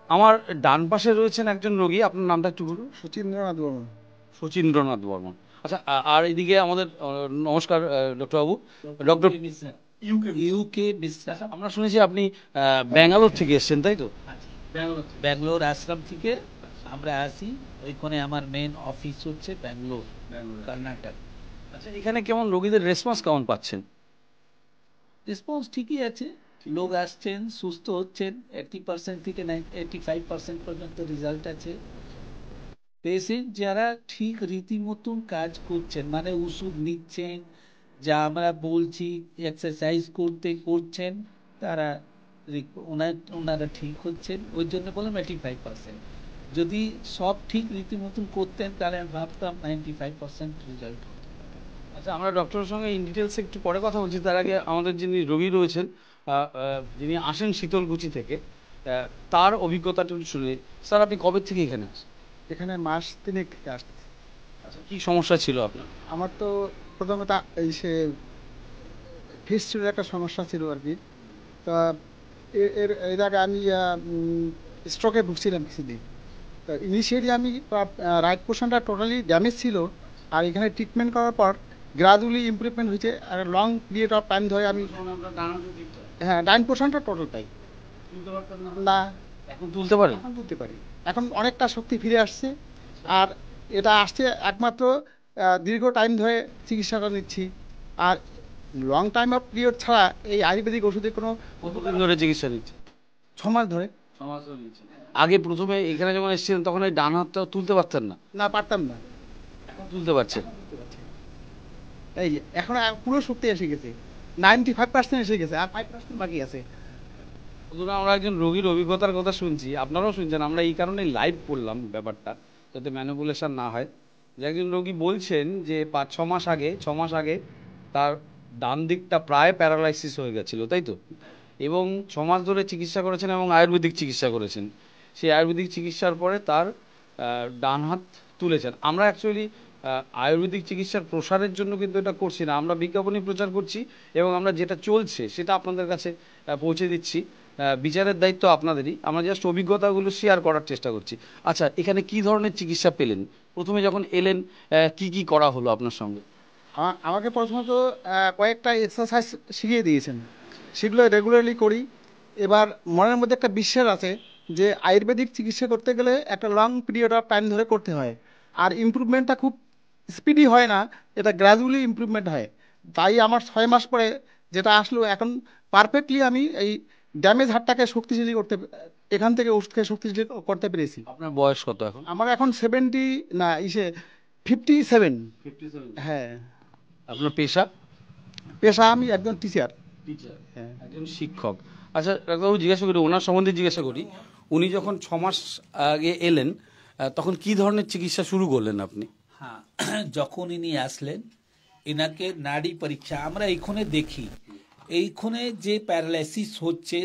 আমার ডান পাশে রয়েছেন একজন রোগী, আপনার নামটা একটু বলুন। শচীন্দ্রনাথ বর্মন। শচীন্দ্রনাথ বর্মন। আচ্ছা, আর এদিকে আমাদের নমস্কার ডক্টর বাবু, ডক্টর ইউকে বিশ্বাস। আমরা শুনেছি আপনি ব্যাঙ্গালোর থেকে এসেছেন, তাই তো? ব্যাঙ্গালোর আশ্রম থেকে আমরা আসি, ওইখানে আমার মেন অফিস হচ্ছে ব্যাঙ্গালোর, কর্ণাটক। আচ্ছা, এখানে কেমন রোগীদের রেসপন্স কেমন পাচ্ছেন? রেসপন্স ঠিকই আছে, লোক আসছেন, সুস্থ হচ্ছেন, 80% থেকে 85% পর্যন্ত রেজাল্ট আছে। পেশেন্ট যারা ঠিক রীতিমতন কাজ করছেন, মানে ওষুধ নিচ্ছেন, যা আমরা বলছি এক্সারসাইজ করতে করছেন, তারা ওনারা ঠিক হচ্ছেন। ওই জন্য বললাম 85%। যদি সব ঠিক রীতিমতন করতেন তাহলে আমি ভাবতাম 95% রেজাল্ট হতো। আচ্ছা, আমরা ডক্টরের সঙ্গে ইন ডিটেলসে একটু পরে কথা বলছি। তার আগে আমাদের যিনি রোগী রয়েছেন, যিনি আসেন শীতলকুচি থেকে, তার অভিজ্ঞতাটা একটু শুনে। স্যার, আপনি কবে থেকে এখানে আসেন? এখানে মাস তিনেক আসছে। আচ্ছা, কী সমস্যা ছিল আপনার? আমার তো প্রথমত এই সে ফিস্টুলের একটা সমস্যা ছিল আর কি। তা এর আগে আমি স্ট্রোকে ভুগছিলাম কিছুদিন। তো ইনিশিয়ালি আমি রাইট পোর্শনটা টোটালি ড্যামেজ ছিল। আর এখানে ট্রিটমেন্ট করার পর গ্রাজুয়ালি ইমপ্রুভমেন্ট হয়েছে। আর লং পিরিয়ড অফ টাইম ধরে আমি, হ্যাঁ, ডাইন পোর্শনটা টোটালটাই না, এখন তুলতে পারেন? এখন তুলতে পারি। এখন অনেকটা শক্তি ফিরে আসছে। আর এটা আসছে একমাত্র দীর্ঘ টাইম ধরে চিকিৎসাটা নিচ্ছি। আর লং টাইম অফ পিরিয়ড ছাড়া এই আয়ুর্বেদিক ওষুধের কোনো, কতদিন ধরে চিকিৎসা নিচ্ছে? 6 মাস ধরে। আগে প্রথমে এখানে যখন এসেছিলেন তখন এই ডান হাতটা তুলতে পারতেন না? না, পারতাম না। এখন তুলতে পারছেন? এই যে এখন পুরো শক্তি এসে গেছে, 95% এসে গেছে, আর 5% বাকি আছে। বন্ধুরা, আমরা একজন রোগীর অভিজ্ঞতার কথা শুনছি, আপনারাও শুনছেন। আমরা এই কারণেই লাইভ করলাম ব্যাপারটা, যাতে ম্যানিপুলেশন না হয়। যে একজন রোগী বলছেন যে 5-6 মাস আগে তার ডান দিকটা প্রায় প্যারালাইসিস হয়ে গেছিলো, তাই তো? এবং 6 মাস ধরে চিকিৎসা করেছেন এবং আয়ুর্বেদিক চিকিৎসা করেছেন। সেই আয়ুর্বেদিক চিকিৎসার পরে তার ডান হাত তুলেছেন। আমরা অ্যাকচুয়ালি আয়ুর্বেদিক চিকিৎসার প্রসারের জন্য কিন্তু এটা করছি না, আমরা বিজ্ঞাপনী প্রচার করছি এবং আমরা যেটা চলছে সেটা আপনাদের কাছে পৌঁছে দিচ্ছি। বিচারের দায়িত্ব আপনাদেরই, আমরা জাস্ট অভিজ্ঞতাগুলো শেয়ার করার চেষ্টা করছি। আচ্ছা, এখানে কি ধরনের চিকিৎসা পেলেন? প্রথমে যখন এলেন কি কি করা হলো আপনার সঙ্গে? আমাকে প্রথমত কয়েকটা এক্সারসাইজ শিখিয়ে দিয়েছেন, সেগুলো রেগুলারলি করি। এবার মনের মধ্যে একটা বিশ্বাস আছে যে আয়ুর্বেদিক চিকিৎসা করতে গেলে একটা লং পিরিয়ড অফ টাইম ধরে করতে হয়। আর ইমপ্রুভমেন্টটা খুব স্পিডি হয় না, এটা গ্র্যাজুয়ালি ইমপ্রুভমেন্ট হয়। তাই আমার 6 মাস পরে যেটা আসলো, এখন পারফেক্টলি আমি এই ড্যামেজ হাড়টাকে শক্তিশালী করতে, এখান থেকে ওষুধ খেয়ে শক্তিশালী করতে পেরেছি। আপনার বয়স কত এখন? আমার এখন 70, না, 57। হ্যাঁ। আপনার পেশা? পেশা আমি একজন টিচার। হ্যাঁ। একজন শিক্ষক। আচ্ছা ডাক্তারবাবু, জিজ্ঞাসা করি, ওনার সম্বন্ধে জিজ্ঞাসা করি। উনি যখন 6 মাস আগে এলেন, তখন কি ধরনের চিকিৎসা শুরু করলেন আপনি? হ্যাঁ, যখন ইনি আসলেন, এনাকে নাড়ি পরীক্ষা আমরা এইখানে দেখি। এইখানে যে প্যারালাইসিস হচ্ছে,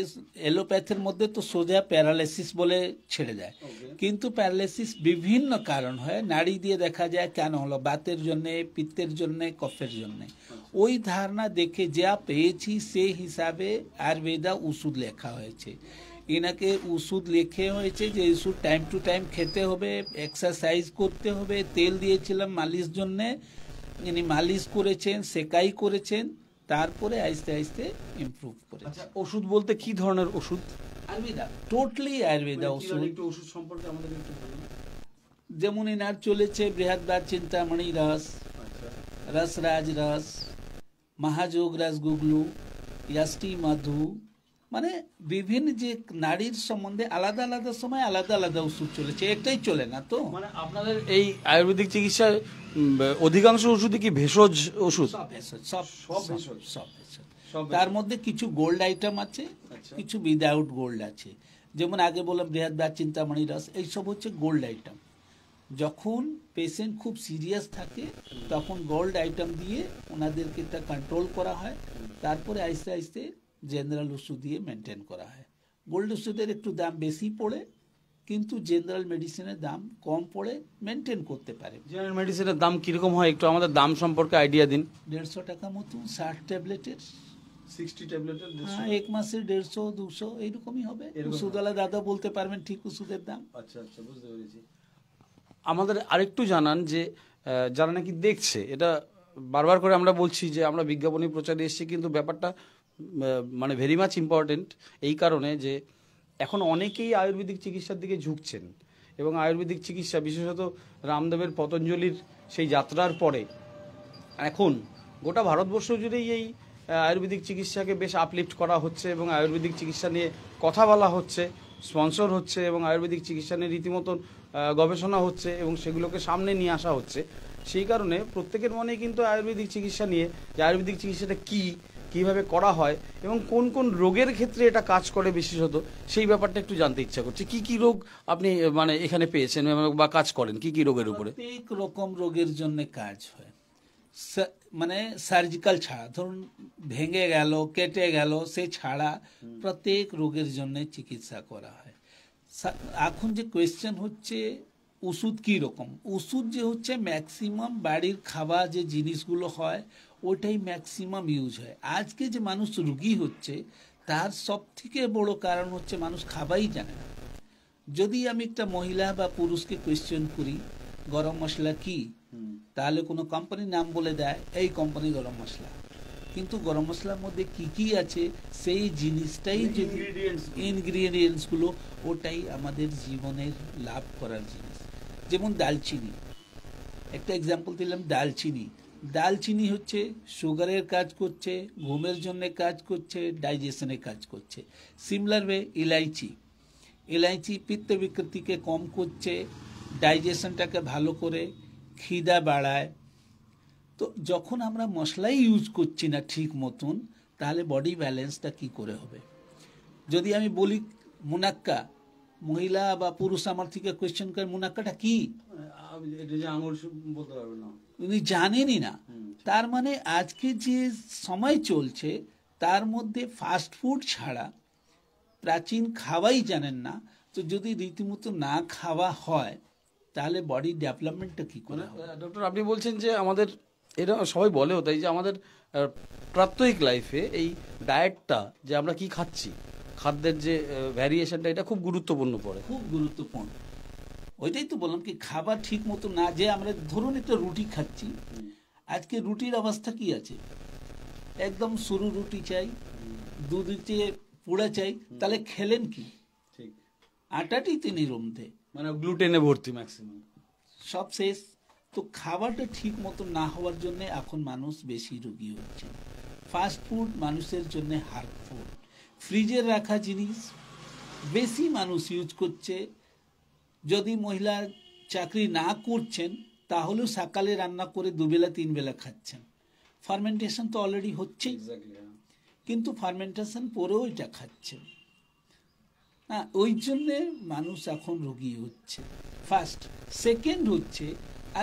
এলোপ্যাথির মধ্যে তো সোজা প্যারালাইসিস বলে ছেড়ে দেয়, কিন্তু প্যারালাইসিস বিভিন্ন কারণ হয়। নাড়ি দিয়ে দেখা যায় কেন হলো, বাতের জন্যে, পিত্তের জন্যে, কফের জন্যে। ওই ধারণা দেখে যা পেয়েছি সেই হিসাবে আয়ুর্বেদা ওষুধ লেখা হয়েছে। এনাকে ওষুধ লেখে হয়েছে যে ওষুধ টাইম টু টাইম খেতে হবে, এক্সারসাইজ করতে হবে। তেল দিয়েছিলাম মালিশ জন্যে, ইনি মালিশ করেছেন, সেকাই করেছেন, তারপরে আস্তে আস্তে ইমপ্রুভ করেছে। আচ্ছা, ওষুধ বলতে কি ধরনের ওষুধ? আয়ুর্বেদা, টোটালি আয়ুর্বেদা ওষুধ। একটু ওষুধ সম্পর্কে আমাদের একটু বলুন। যেমন এনার চলেছে বৃহৎ চিন্তামণি রস, রসরাজ রস, মহাযোগ রস গুগলু, ইয়াষ্টি মধু, মানে বিভিন্ন যে নারীর সম্বন্ধে আলাদা আলাদা সময় আলাদা আলাদা ওষুধ চলেছে, একটাই চলে না তো। মানে আপনাদের এই আয়ুর্বেদিক চিকিৎসায় অধিকাংশ ওষুধই কি ভেষজ ওষুধ? সব ভেষজ, সব ভেষজ। তার মধ্যে কিছু গোল্ড আইটেম আছে, কিছু উইদাউট গোল্ড আছে। যেমন আগে বললাম বৃহৎ চিন্তামণি রস, এইসব হচ্ছে গোল্ড আইটেম। যখন পেশেন্ট খুব সিরিয়াস থাকে তখন গোল্ড আইটেম দিয়ে ওনাদেরকে তা কন্ট্রোল করা হয়, তারপরে আস্তে আস্তে জেনারেল ওষুধ দিয়ে মেনটেন করা হয়। গোল্ড ওষুধের একটু দাম বেশি পড়ে, কিন্তু জেনারেল মেডিসিনের দাম কম পড়ে, মেনটেন করতে পারে। জেনারেল মেডিসিনের দাম কিরকম হয়, একটু আমাদের দাম সম্পর্কে আইডিয়া দিন। 150 টাকা মতো 60 ট্যাবলেটের। 60 ট্যাবলেটের হ্যাঁ, 1 মাসে 150 200 এইরকমই হবে। ওষুধওয়ালা দাদা বলতে পারবেন ঠিক ওষুধের দাম। আচ্ছা আচ্ছা, বুঝতে পেরেছি। আমাদের আরেকটু জানান যে যারা নাকি দেখছে, এটা বারবার করে আমরা বলছি যে আমরা বিজ্ঞাপনী প্রচারে এসেছি, কিন্তু ব্যাপারটা মানে ভেরি মাচ ইম্পর্টেন্ট এই কারণে যে এখন অনেকেই আয়ুর্বেদিক চিকিৎসার দিকে ঝুঁকছেন, এবং আয়ুর্বেদিক চিকিৎসা বিশেষত রামদেবের পতঞ্জলির সেই যাত্রার পরে এখন গোটা ভারতবর্ষ জুড়েই এই আয়ুর্বেদিক চিকিৎসাকে বেশ আপলিফ্ট করা হচ্ছে, এবং আয়ুর্বেদিক চিকিৎসা নিয়ে কথা বলা হচ্ছে, স্পন্সর হচ্ছে, এবং আয়ুর্বেদিক চিকিৎসা নিয়ে রীতিমতন গবেষণা হচ্ছে, এবং সেগুলোকে সামনে নিয়ে আসা হচ্ছে। সেই কারণে প্রত্যেকের মনেই কিন্তু আয়ুর্বেদিক চিকিৎসা নিয়ে, যে আয়ুর্বেদিক চিকিৎসাটা কী, কীভাবে করা হয় এবং কোন কোন রোগের ক্ষেত্রে এটা কাজ করে বিশেষত, সেই ব্যাপারটা একটু জানতে ইচ্ছা করছে। কি কি রোগ আপনি মানে এখানে পেয়েছেন বা কাজ করেন, কি কি রোগের উপরে? প্রত্যেক রকম রোগের জন্য কাজ হয়, মানে সার্জিক্যাল ছাড়া, ধরুন ভেঙে গেল, কেটে গেল, সে ছাড়া প্রত্যেক রোগের জন্য চিকিৎসা করা হয়। এখন যে কোয়েশ্চেন হচ্ছে ওষুধ কী রকম, ওষুধ যে হচ্ছে ম্যাক্সিমাম বাড়ির খাওয়া যে জিনিসগুলো হয় ওটাই ম্যাক্সিমাম ইউজ হয়। আজকে যে মানুষ রুগী হচ্ছে তার সব থেকে বড় কারণ হচ্ছে মানুষ খাবাই জানে না। যদি আমি একটা মহিলা বা পুরুষকে কোয়েশ্চেন করি গরম মশলা কি, তাহলে কোনো কোম্পানির নাম বলে দেয়, এই কোম্পানি গরম মশলা, কিন্তু গরম মশলার মধ্যে কি কি আছে সেই জিনিসটাই যদি ইনগ্রিডিয়েন্টসগুলো, ওটাই আমাদের জীবনের লাভ করার জিনিস। যেমন দালচিনি, একটা এক্সাম্পল দিলাম, দালচিনি হচ্ছে সুগারের কাজ করছে, ঘুমের জন্য কাজ করছে, ডাইজেশনের কাজ করছে। সিমিলার ওয়ে ইলাইচি পিত্ত বিকৃতিকে কম করছে, ডাইজেশনটাকে ভালো করে, খিদা বাড়ায়। তো যখন আমরা মশলাই ইউজ করছি না ঠিক মতন, তাহলে বডি ব্যালেন্সটা কি করে হবে? যদি আমি বলি মুনাক্কা, মহিলা বা পুরুষ আমার থেকে কোয়েশ্চেন করে মুনাক্কাটা কি, বলতে পারবে না, উনি জানেনই না। তার মানে আজকে যে সময় চলছে তার মধ্যে ফাস্ট ফুড ছাড়া প্রাচীন খাওয়াই জানেন না। তো যদি রীতিমতো না খাওয়া হয় তাহলে বডি ডেভেলপমেন্টটা কি করে হবে? ডক্টর, আপনি বলছেন যে আমাদের, এটা সবাই বলেও তাই, যে আমাদের প্রাত্যহিক লাইফে এই ডায়েটটা, যে আমরা কি খাচ্ছি, খাদ্যের যে ভ্যারিয়েশনটা, এটা খুব গুরুত্বপূর্ণ পড়ে, খুব গুরুত্বপূর্ণ। ওইটাই তো বললাম কি খাবার ঠিক মতো না, যে আমরা ধরুন একটা রুটি খাচ্ছি, আজকে রুটির অবস্থা কি আছে, একদম সরু রুটি চাই, দুধে পুড়া চাই, তাহলে খেলেন কি? ঠিক, আটাটি তিনি রমতে, মানে গ্লুটেনে ভর্তি ম্যাক্সিমাম, সব শেষ। তো খাবারটা ঠিক মতো না হওয়ার জন্য এখন মানুষ বেশি রোগী হচ্ছে। ফাস্ট ফুড মানুষের জন্য হার্মফুল, ফ্রিজে রাখা জিনিস বেশি মানুষ ইউজ করছে। যদি মহিলা চাকরি না করছেন তাহলেও সকালে রান্না করে দুবেলা 3 বেলা খাচ্ছেন। ফার্মেন্টেশন তো অলরেডি হচ্ছে, কিন্তু ফার্মেন্টেশন পরেও এটা খাচ্ছেন না, ওই জন্যে মানুষ এখন রোগী হচ্ছে। ফার্স্ট। সেকেন্ড হচ্ছে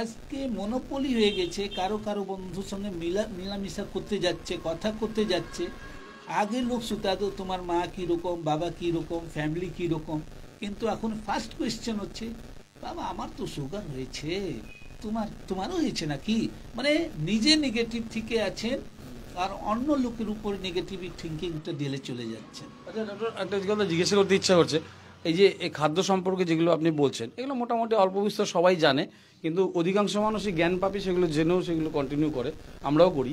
আজকে মনোপলি হয়ে গেছে, কারো কারো বন্ধুর সঙ্গে মিলামিশা করতে যাচ্ছে, কথা করতে যাচ্ছে। আগে লোক শুতাতো তোমার মা কীরকম, বাবা কীরকম, ফ্যামিলি কীরকম, কিন্তু এখন ফার্স্ট কোয়েশ্চেন হচ্ছে বাবা আমার তো সুগার হয়েছে, তোমারও হয়েছে নাকি? মানে নিজে নেগেটিভ থেকে আছেন আর অন্য লোকের উপর নেগেটিভ থিঙ্কিংটা ঢেলে চলে যাচ্ছেন। আচ্ছা ডক্টর, একটা কথা জিজ্ঞাসা করতে ইচ্ছা করছে, এই যে এই খাদ্য সম্পর্কে যেগুলো আপনি বলছেন, এগুলো মোটামুটি অল্প বিস্তর সবাই জানে, কিন্তু অধিকাংশ মানুষই জ্ঞান পাপি, সেগুলো জেনেও সেগুলো কন্টিনিউ করে, আমরাও করি।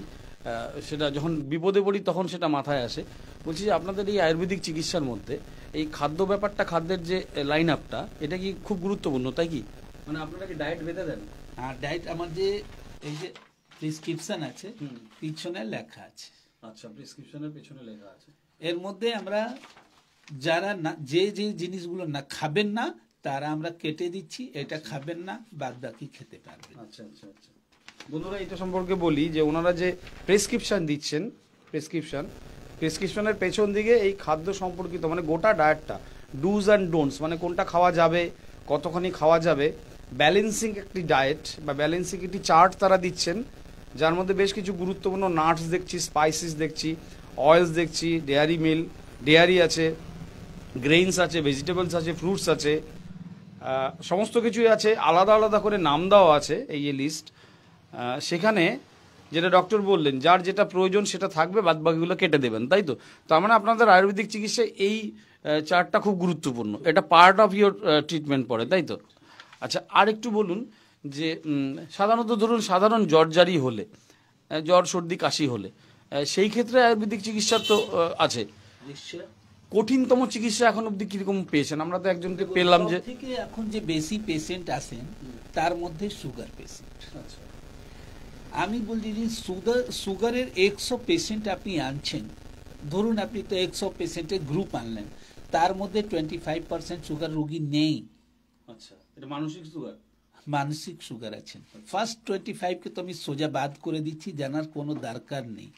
সেটা যখন বিপদে পড়ি তখন সেটা মাথায় আসে। বলছি যে আপনাদের এই আয়ুর্বেদিক চিকিৎসার মধ্যে এই খাদ্য ব্যাপারটা, খাদ্যের যে লাইন আপটা, এটা কি খুব গুরুত্বপূর্ণ, তাই কি? মানে আপনারা কি ডায়েট বেঁধে দেন? আর ডায়েট আমার যে এই যে প্রেসক্রিপশন আছে পিছনে লেখা আছে। আচ্ছা, প্রেসক্রিপশনের পেছনে লেখা আছে। এর মধ্যে আমরা যারা না যে জিনিসগুলো না খাবেন না তারা আমরা কেটে দিচ্ছি, এটা খাবেন না, বাদ বাকি খেতে পারবেন। আচ্ছা আচ্ছা আচ্ছা। বন্ধুরা, এটা সম্পর্কে বলি যে ওনারা যে প্রেসক্রিপশন দিচ্ছেন, প্রেসক্রিপশনের পেছন দিকে এই খাদ্য সম্পর্কিত মানে গোটা ডায়েটটা, ডুজ অ্যান্ড ডোন্টস, মানে কোনটা খাওয়া যাবে, কতখানি খাওয়া যাবে, ব্যালেন্সিং একটি ডায়েট বা ব্যালেন্সিং একটি চার্ট তারা দিচ্ছেন, যার মধ্যে বেশ কিছু গুরুত্বপূর্ণ নাটস দেখছি, স্পাইসিস দেখছি, অয়েলস দেখছি, ডেয়ারি আছে, গ্রেইনস আছে, ভেজিটেবলস আছে, ফ্রুটস আছে, সমস্ত কিছুই আছে, আলাদা আলাদা করে নাম দেওয়া আছে এই যে লিস্ট। সেখানে যেটা ডক্টর বললেন, যার যেটা প্রয়োজন সেটা থাকবে, বাদ বাকিগুলো কেটে দেবেন, তাই তো? তার মানে আপনাদের আয়ুর্বেদিক চিকিৎসায় এই চার্টটা খুব গুরুত্বপূর্ণ, এটা পার্ট অফ ইওর ট্রিটমেন্ট পড়ে, তাই তো? আচ্ছা, আর একটু বলুন যে সাধারণত ধরুন সাধারণ জ্বর জারি হলে, জ্বর সর্দি কাশি হলে, সেই ক্ষেত্রে আয়ুর্বেদিক চিকিৎসা তো আছে। নিশ্চয়। কঠিনতম চিকিৎসা এখন অবধি কিরকম পেয়েছেন? আমরা তো একজনকে পেলাম যে সব থেকে এখন যে বেশি পেশেন্ট আসেন তার মধ্যে সুগার পেশেন্ট। আমি বলছি যে সুগারের 100 পেশেন্ট আপনি আনছেন, ধরুন আপনি তো 100 পেশেন্টের গ্রুপ আনলেন, তার মধ্যে 25% সুগার রোগী নেই। আচ্ছা, এটা মানসিক সুগার, মানসিক সুগার আছেন। ফার্স্ট 25কে তো আমি সোজা বাদ করে দিচ্ছি, জানার কোনো দরকার নেই।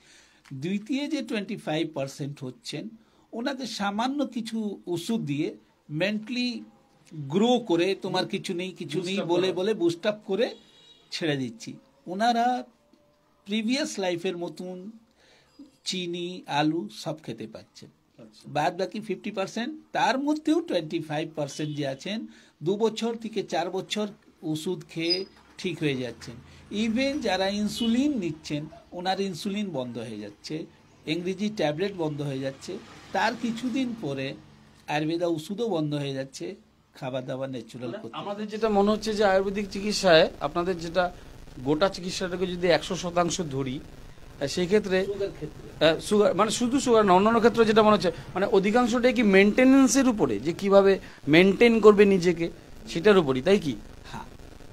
দ্বিতীয় যে 25% হচ্ছেন, ওনাকে সামান্য কিছু ওষুধ দিয়ে মেন্টালি গ্রো করে তোমার কিছু নেই কিছু নেই বলে বলে বুস্ট আপ করে ছেড়ে দিচ্ছি। ওনারা প্রিভিয়াস লাইফের মতন চিনি আলু সব খেতে পাচ্ছেন। বাদ বাকি 50%, তার মধ্যেও 25% যে আছেন 2 বছর থেকে 4 বছর ওষুধ খেয়ে ঠিক হয়ে যাচ্ছেন। ইভেন যারা ইনসুলিন নিচ্ছেন, ওনার ইনসুলিন বন্ধ হয়ে যাচ্ছে, ইংরেজি ট্যাবলেট বন্ধ হয়ে যাচ্ছে, তার কিছুদিন পরে আয়ুর্বেদা ওষুধও বন্ধ হয়ে যাচ্ছে, খাবার দাবার ন্যাচুরাল করতে। আমাদের যেটা মনে হচ্ছে যে আয়ুর্বেদিক চিকিৎসায় আপনাদের যেটা গোটা চিকিৎসাটাকে যদি 100% ধরি, সেই ক্ষেত্রে সুগার মানে শুধু সুগার না, অন্যান্য ক্ষেত্রে যেটা মনে হচ্ছে মানে অধিকাংশটাই কি মেনটেনেন্সের উপরে, যে কিভাবে মেনটেন করবে নিজেকে সেটার উপরই, তাই কি? হ্যাঁ,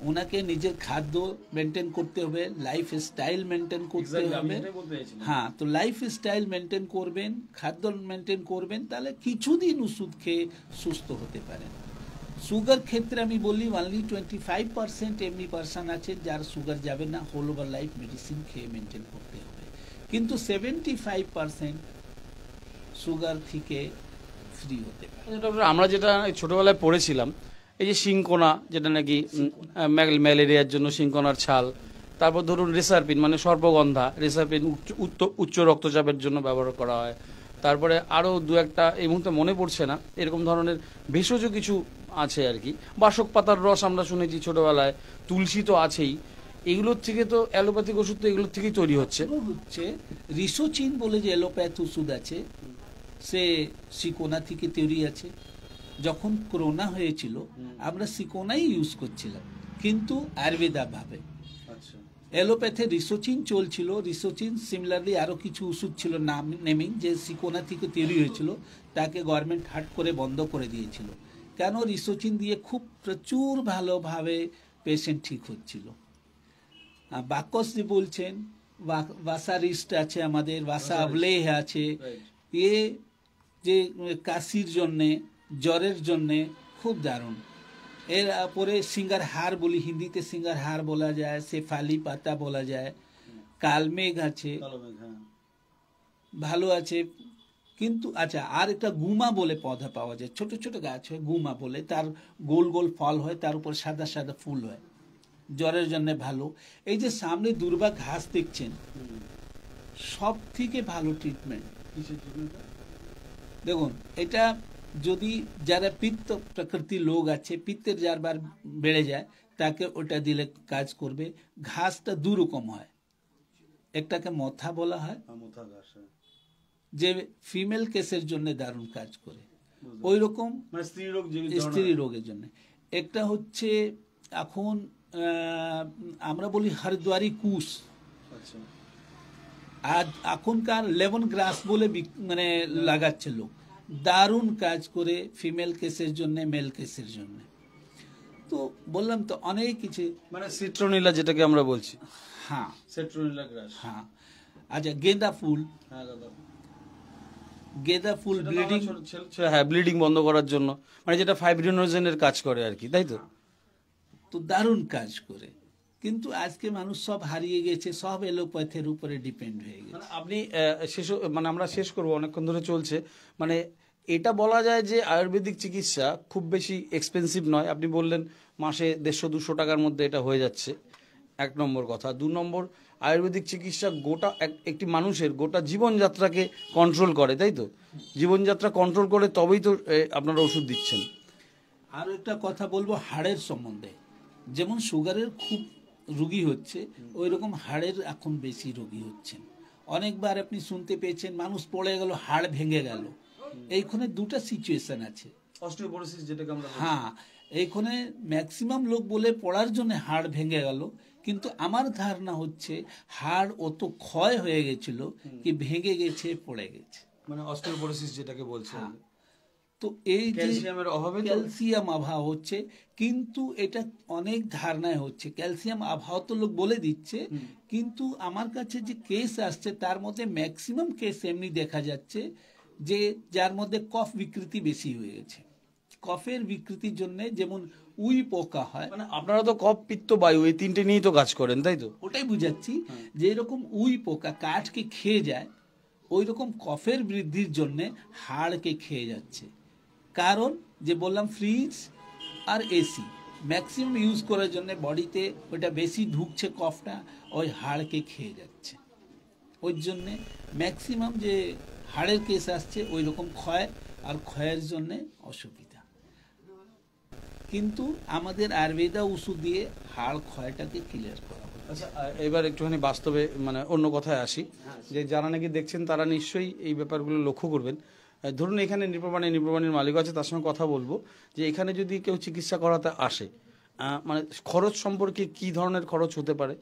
ওনাকে নিজের খাদ্য মেনটেন করতে হবে, লাইফ স্টাইল মেনটেন করতে হবে। হ্যাঁ, তো লাইফ স্টাইল মেনটেন করবেন, খাদ্য মেনটেন করবেন, তাহলে কিছুদিন ওষুধ খেয়ে সুস্থ হতে পারেন। সুগার ক্ষেত্রে আমি বলি অনলি 25% এমনি পার্সন আছে যার সুগার যাবে না, হোল ওভার লাইফ মেডিসিন খেয়ে মেনটেন করতে হবে। কিন্তু 75% সুগার থেকে ফ্রি হতে পারে। ডক্টর, আমরা যেটা ছোটবেলায় পড়েছিলাম, এই যে সিংকোনা, যেটা নাকি ম্যালেরিয়ার জন্য সিংকোনার ছাল, তারপর ধরুন রেসারপিন মানে সর্পগন্ধা, রেসারপিন উচ্চ রক্তচাপের জন্য ব্যবহার করা হয়। তারপরে আরও দু একটা এই মুহূর্তে মনে পড়ছে না, এরকম ধরনের ভেষজ কিছু আছে আর কি। বাসক পাতার রস আমরা শুনেছি ছোটবেলায়, তুলসী তো আছেই। এগুলোর থেকে তো অ্যালোপ্যাথিক ওষুধ তো এগুলোর থেকেই তৈরি হচ্ছে। রিসোচিন বলে যে অ্যালোপ্যাথ ওষুধ আছে, সে সিকোনা থেকে তৈরি আছে। যখন করোনা হয়েছিল আমরা সিকোনাই ইউজ করছিলাম, কিন্তু আয়ুর্বেদা ভাবে। অ্যালোপ্যাথে রিসোচিন চলছিল, রিসোচিন সিমিলারলি আরো কিছু ওষুধ ছিল নাম নেমিং, যে সিকোনা থেকে তৈরি হয়েছিল, তাকে গভর্নমেন্ট হাট করে বন্ধ করে দিয়েছিল। কেন? রিসোচিন দিয়ে খুব প্রচুর ভালোভাবে পেশেন্ট ঠিক হচ্ছিল। বাকস যে বলছেন, ভাষা রিস্ট আছে আমাদের, ভাষা আবলেহ আছে, এ যে কাশির জন্যে, জ্বরের জন্যে খুব দারুণ। এরপরে সিঙ্গার হার বলি, হিন্দিতে সিঙ্গার হার বলা যায়, শেফালি পাতা বলা যায়, কালমেঘ আছে, ভালো আছে। কিন্তু আচ্ছা, আর একটা গুমা বলে পৌধা পাওয়া যায়, ছোট ছোট গাছ হয়, গুমা বলে, তার গোল গোল ফল হয়, তার উপর সাদা সাদা ফুল হয়, জ্বরের জন্য ভালো। এই যে সামনে দুর্বা ঘাস দেখছেন, সব থেকে ভালো ট্রিটমেন্ট। দেখুন, এটা যদি যারা পিত্ত প্রকৃতির লোক আছে, পিত্তের যারবার বেড়ে যায়, তাকে ওটা দিলে কাজ করবে। ঘাসটা দু রকম হয়, একটাকে মথা বলা হয়, যে ফিমেল কেসের জন্য দারুণ কাজ করে, ওই রকম স্ত্রী রোগের জন্য। একটা হচ্ছে এখন আমরা বলি হরদ্বারি কুশ, আর এখনকার লেমন গ্রাস বলে মানে লাগাচ্ছে লোক, দারুণ কাজ করে ফিমেল কেসের জন্য, মেল কেসের জন্য। তো বললাম তো অনেক কিছু, মানে সিট্রোনিলা যেটাকে আমরা বলছি। হ্যাঁ, সিট্রোনিলা গ্রাস। হ্যাঁ। আচ্ছা, গেঁদা ফুল, গেঁদা ফুল ব্লিডিং, হ্যাঁ, ব্লিডিং বন্ধ করার জন্য, মানে যেটা ফাইব্রিনোজেনের কাজ করে আর কি, তাই তো? তো দারুণ কাজ করে। কিন্তু আজকে মানুষ সব হারিয়ে গেছে, সব এলোপ্যাথের উপরে ডিপেন্ড হয়ে গেছে। আপনি মানে আমরা শেষ করবো, অনেকক্ষণ ধরে চলছে। মানে এটা বলা যায় যে আয়ুর্বেদিক চিকিৎসা খুব বেশি এক্সপেন্সিভ নয়। আপনি বললেন মাসে 150-200 টাকার মধ্যে এটা হয়ে যাচ্ছে, 1 নম্বর কথা। 2 নম্বর, আয়ুর্বেদিক চিকিৎসা গোটা একটি মানুষের গোটা জীবনযাত্রাকে কন্ট্রোল করে, তাই তো? জীবনযাত্রা কন্ট্রোল করে তবেই তো আপনারা ওষুধ দিচ্ছেন। আর একটা কথা বলবো হাড়ের সম্বন্ধে, যেমন সুগারের খুব রোগী হচ্ছে ওই রকম হাড়ের এখন বেশি রোগী হচ্ছেন। অনেকবার আপনি শুনতে পেয়েছেন মানুষ পড়ে গেল, হাড় ভেঙে গেল। এইখানে দুটা সিচুয়েশন আছে, অস্টিওপোরোসিস যেটাকে আমরা বলি। হ্যাঁ, এইখানে ম্যাক্সিমাম লোক বলে পড়ার জন্য হাড় ভেঙে গেল, কিন্তু আমার ধারণা হচ্ছে হাড় অত ক্ষয় হয়ে গেছিল কি ভেঙে গেছে, পড়ে গেছে। মানে অস্টিওপোরোসিস যেটাকে বলছে। হ্যাঁ। তো এই যে ক্যালসিয়ামের অভাবে তো- ক্যালসিয়াম অভাব হচ্ছে, কিন্তু এটা অনেক ধারণায় হচ্ছে ক্যালসিয়াম অভাব তো লোক বলে দিচ্ছে, কিন্তু আমার কাছে যে কেস আসছে তার মধ্যে ম্যাক্সিমাম কেস এমনি দেখা যাচ্ছে যে যার মধ্যে কফ বিকৃতি বেশি হয়ে গেছে। কফের বিকৃতির জন্য যেমন উই পোকা হয়, মানে আপনারা তো কফ, পিত্ত, বায়ু এই তিনটে নিয়েই তো কাজ করেন, তাই তো? ওটাই বুঝাচ্ছি যে এরকম উই পোকা কাঠকে খেয়ে যায়, ওই রকম কফের বৃদ্ধির জন্য হাড়কে খেয়ে যাচ্ছে। কারণ যে বললাম ফ্রিজ আর এসি ম্যাক্সিমাম ইউজ করার জন্য বডিতে ওইটা বেশি ঢুকছে, কফটা ওই হাড়কে খেয়ে যাচ্ছে। ওই জন্যে ম্যাক্সিমাম যে হাড়ের কেস আসছে ওই রকম ক্ষয়, আর ক্ষয়ের জন্যে অসুবিধা। কিন্তু আমাদের আয়ুর্বেদা ওষুধ দিয়ে হাড় ক্ষয়টাকে ক্লিয়ার করা হয়। আচ্ছা, এবার একটুখানি বাস্তবে মানে অন্য কথায় আসি, যে যারা নাকি দেখছেন তারা নিশ্চয়ই এই ব্যাপারগুলো লক্ষ্য করবেন। ধরুন এখানে নির্প্রবাণীর মালিক আছে, তার সঙ্গে কথা বলবো যে এখানে যদি কেউ চিকিৎসা করাতে আসে, মানে খরচ সম্পর্কে কি ধরনের খরচ হতে পারে,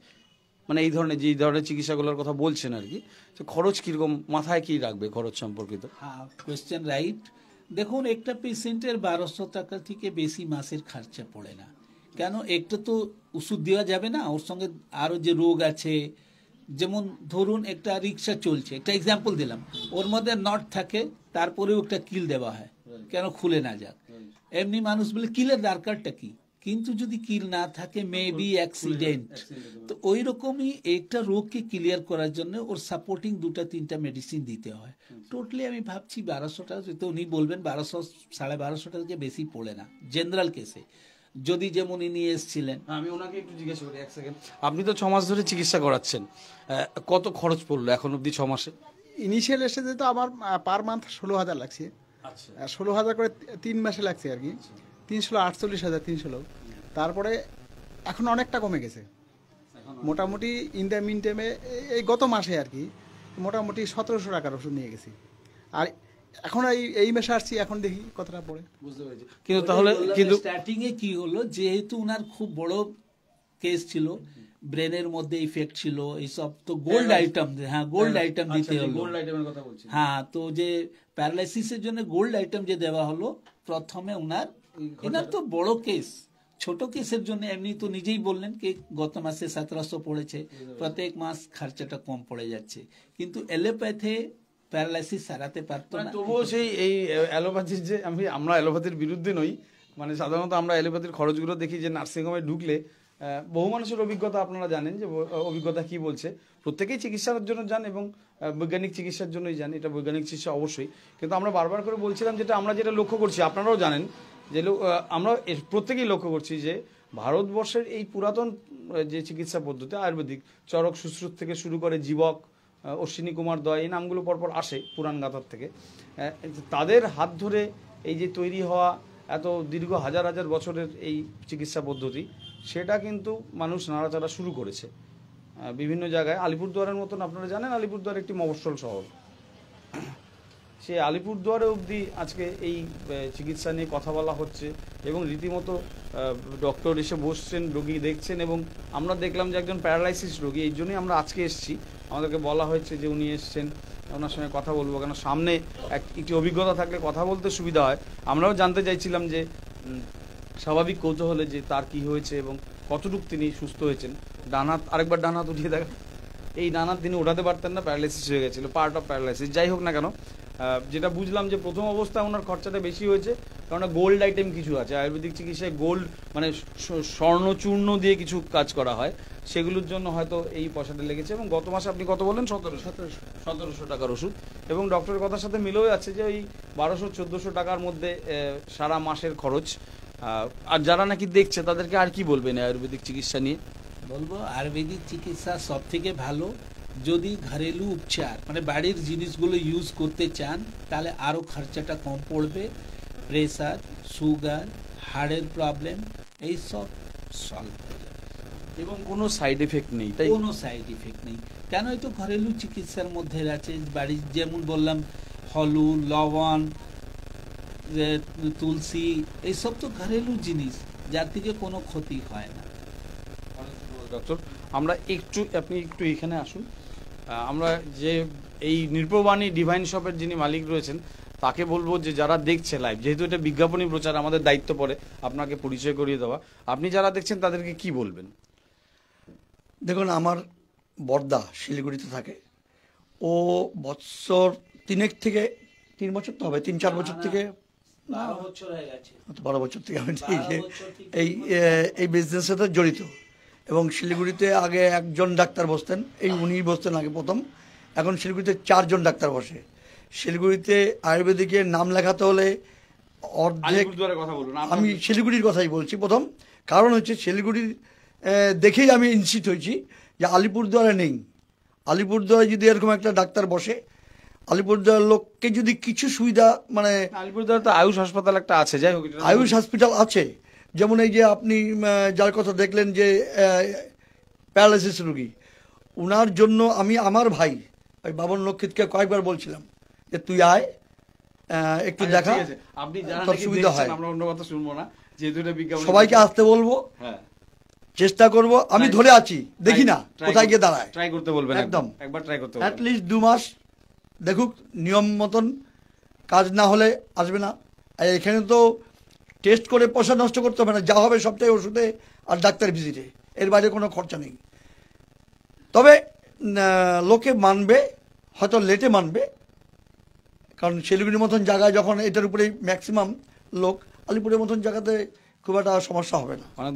মানে এই ধরনের যে ধরনের চিকিৎসাগুলোর কথা বলছেন আর কি, তো খরচ কিরকম, মাথায় কি রাখবে খরচ সম্পর্কিত? হ্যাঁ, কোয়েশ্চেন রাইট। দেখুন, একটা পেশেন্টের 1200 টাকা থেকে বেশি মাসের খরচা পড়ে না। কেন, একটা তো ওষুধ দেওয়া যাবে না, ওর সঙ্গে আরো যে রোগ আছে, যেমন ধরুন একটা রিক্সা চলছে, একটা এক্সাম্পল দিলাম, ওর মধ্যে নট থাকে, তারপরেও একটা কিল দেওয়া হয় কেন খুলে না যাক। এমনি মানুষ বলে কিলের দরকারটা কি, কিন্তু যদি কিল না থাকে মেবি অ্যাক্সিডেন্ট। তো ওই রকমই একটা রোগকে ক্লিয়ার করার জন্য ওর সাপোর্টিং 2-3টা মেডিসিন দিতে হয়। টোটালি আমি ভাবছি 1200 টাকা, তো উনি বলবেন 1200 1250 টাকা বেশি পড়ে না জেনারেল কেসে, যদি যেমন ইনি এসেছিলেন। আমি ওনাকে একটু জিজ্ঞাসা করি, এক সেকেন্ড। আপনি তো 6 মাস ধরে চিকিৎসা করাচ্ছেন, কত খরচ পড়লো এখন অবধি 6 মাসে? ইনিশিয়াল এসেছে তো আমার পার মান্থ 16,000 লাগছে। আচ্ছা, 16,000 করে 3 মাসে লাগছে আর কি, 348,000 300। তারপরে এখন অনেকটা কমে গেছে মোটামুটি। ইন দ্য মিন টাইমে এই গত মাসে আর কি মোটামুটি 1700 টাকার ওষুধ নিয়ে গেছি। আর এখন এই মাসে আসছি, এখন দেখি কতটা পড়ে। বুঝতে পেরেছি। কিন্তু তাহলে কিন্তু স্টার্টিং এ কি হলো, যেহেতু উনার খুব বড় কেস ছিল, ব্রেনের মধ্যে ইফেক্ট ছিল, এইসব তো গোল্ড আইটেম, হ্যাঁ গোল্ড আইটেম দিতে হলো। গোল্ড আইটেমের কথা বলছি। হ্যাঁ, তো যে প্যারালাইসিসের জন্য গোল্ড আইটেম যে দেওয়া হলো প্রথমে, উনার তো বড় কেস, ছোট কেসের জন্য এমনি তো নিজেই বললেন কি গত মাসে 1700 পড়েছে, প্রত্যেক মাস খরচাটা কম পড়ে যাচ্ছে, কিন্তু এলোপ্যাথে প্যারালাইসিস সারাতে পারতো না। তবুও সেই এই অ্যালোপ্যাথির যে আমরা অ্যালোপ্যাথির বিরুদ্ধে নই, মানে সাধারণত আমরা অ্যালোপ্যাথির খরচগুলো দেখি যে নার্সিংহোমে ঢুকলে বহু মানুষের অভিজ্ঞতা, আপনারা জানেন যে অভিজ্ঞতা কি বলছে, প্রত্যেকেই চিকিৎসার জন্য যান এবং বৈজ্ঞানিক চিকিৎসার জন্যই যান, এটা বৈজ্ঞানিক চিকিৎসা অবশ্যই। কিন্তু আমরা বারবার করে বলছিলাম যেটা আমরা যেটা লক্ষ্য করছি, আপনারাও জানেন যে আমরা প্রত্যেকেই লক্ষ্য করছি যে ভারতবর্ষের এই পুরাতন যে চিকিৎসা পদ্ধতি আয়ুর্বেদিক, চরক সুশ্রুত থেকে শুরু করে জীবক, অশ্বিনী কুমার দয়, এই নামগুলো পরপর আসে পুরাণ গাথার থেকে, তাদের হাত ধরে এই যে তৈরি হওয়া এত দীর্ঘ হাজার হাজার বছরের এই চিকিৎসা পদ্ধতি, সেটা কিন্তু মানুষ নাড়াচাড়া শুরু করেছে বিভিন্ন জায়গায়। আলিপুরদুয়ারের মতন, আপনারা জানেন আলিপুরদুয়ার একটি মফস্বল শহর, সেই আলিপুরদুয়ারে অবধি আজকে এই চিকিৎসা নিয়ে কথা বলা হচ্ছে এবং রীতিমতো ডক্টর এসে বসছেন, রোগী দেখছেন, এবং আমরা দেখলাম যে একজন প্যারালাইসিস রোগী, এই জন্যই আমরা আজকে এসেছি, আমাদেরকে বলা হয়েছে যে উনি এসছেন, ওনার সঙ্গে কথা বলবো, কেন সামনে একটি অভিজ্ঞতা থাকলে কথা বলতে সুবিধা হয়। আমরাও জানতে চাইছিলাম যে স্বাভাবিক কৌতূহলে যে তার কি হয়েছে এবং কতটুকু তিনি সুস্থ হয়েছেন। ডান হাত, আরেকবার ডান হাত উঠিয়ে দেখা, এই ডান হাত তিনি ওঠাতে পারতেন না, প্যারালাইসিস হয়ে গেছিল, পার্ট অফ প্যারালাইসিস। যাই হোক না কেন, যেটা বুঝলাম যে প্রথম অবস্থায় ওনার খরচাটা বেশি হয়েছে, কারণ গোল্ড আইটেম কিছু আছে আয়ুর্বেদিক চিকিৎসায়, গোল্ড মানে স্বর্ণচূর্ণ দিয়ে কিছু কাজ করা হয়, সেগুলোর জন্য হয়তো এই পয়সাটা লেগেছে। এবং গত মাসে আপনি কত বললেন, 1700 টাকার ওষুধ, এবং ডক্টরের কথার সাথে মিলেও যাচ্ছে যে ওই 1200-1400 টাকার মধ্যে সারা মাসের খরচ। আর যারা নাকি দেখছে তাদেরকে আর কি বলবেন আয়ুর্বেদিক চিকিৎসা নিয়ে? বলবো আয়ুর্বেদিক চিকিৎসা সব থেকে ভালো। যদি ঘরেলু উপচার মানে বাড়ির জিনিসগুলো ইউজ করতে চান তাহলে আরও খরচাটা কম পড়বে। প্রেসার, সুগার, হার্টের প্রবলেম এইসব সলভ হয়ে যাবে। এবং কোনো সাইড এফেক্ট নেই, তাই? কোনো সাইড ইফেক্ট নেই। কেন, এই তো ঘরেলু চিকিৎসার মধ্যে আছে। বাড়ির যেমন বললাম হলুদ, লবণ, যে তুলসী, এইসব তো ঘরেলু জিনিস, যার থেকে কোনো ক্ষতি হয় না। ডক্টর, আমরা আপনি একটু এখানে আসুন। আমরা যে এই নির্ভবাণী ডিভাইন শপের যিনি মালিক রয়েছেন তাকে বলবো যে যারা দেখছে লাইভ, যেহেতু এটা বিজ্ঞাপনী প্রচার, আমাদের দায়িত্ব পড়ে আপনাকে পরিচয় করিয়ে দেওয়া। আপনি যারা দেখছেন তাদেরকে কি বলবেন? দেখুন, আমার বড়দা শিলিগুড়িতে থাকে। ও বছর 3 বছর তো হবে, 3-4 বছর থেকে, 12 বছর হয়ে গেছে। 12 বছর থেকে আমি 12 বছর থেকে এই বিজনেসের সাথে জড়িত। এবং শিলিগুড়িতে আগে একজন ডাক্তার বসতেন, উনি বসতেন আগে প্রথম। এখন শিলিগুড়িতে 4 জন ডাক্তার বসে। শিলিগুড়িতে আয়ুর্বেদিকের নাম লেখাতে হলে অর্ধেক, আলিপুরদুয়ারের কথা বলুন। আমি শিলিগুড়ির কথাই বলছি প্রথম। কারণ হচ্ছে শিলিগুড়ির দেখেই আমি ইনসিট হয়েছি যে আলিপুরদুয়ারে নেই। আলিপুরদুয়ারে যদি এরকম একটা ডাক্তার বসে, আলিপুরদুয়ারের লোককে যদি কিছু সুবিধা, মানে আলিপুরদুয়ারে তো আয়ুষ হাসপাতাল একটা আছে, যাই হোক, আয়ুষ হসপিটাল আছে। যেমন এই যে আপনি যার কথা দেখলেন যে প্যারালাইসিস রোগী, উনার জন্য আমি আমার ভাই ওই বাবন লক্ষিতকে কয়েকবার বলছিলাম যে তুই আয়, একটু আচ্ছা, দেখা, ঠিক আছে। আপনি যারা তোর নাকি সুবিধা দেখছেন, হয়। আমরা অন্য কথা শুনবো না, যেহেতু এটা বিজ্ঞাপন। সবাইকে আসতে বলবো, হ্যাঁ, চেষ্টা করব। আমি Try- ধরে আছি, দেখি না Try কোথায় গিয়ে দাঁড়ায়। ট্রাই করতে বলবেন, একদম। একবার ট্রাই করতে বলবেন। অ্যাটলিস্ট 2 মাস দেখুক, নিয়ম মতন কাজ না হলে আসবে না। আর এখানে তো টেস্ট করে পয়সা নষ্ট করতে হবে না, যা হবে সবটাই ওষুধে আর ডাক্তার ভিজিটে, এর বাইরে কোনো খরচা নেই। তবে লোকে মানবে, হয়তো লেটে মানবে, কারণ শিলিগুড়ির মতন জায়গায় যখন এটার উপরেই ম্যাক্সিমাম লোক, আলিপুরের মতন জায়গাতে খুব একটা সমস্যা হবে না।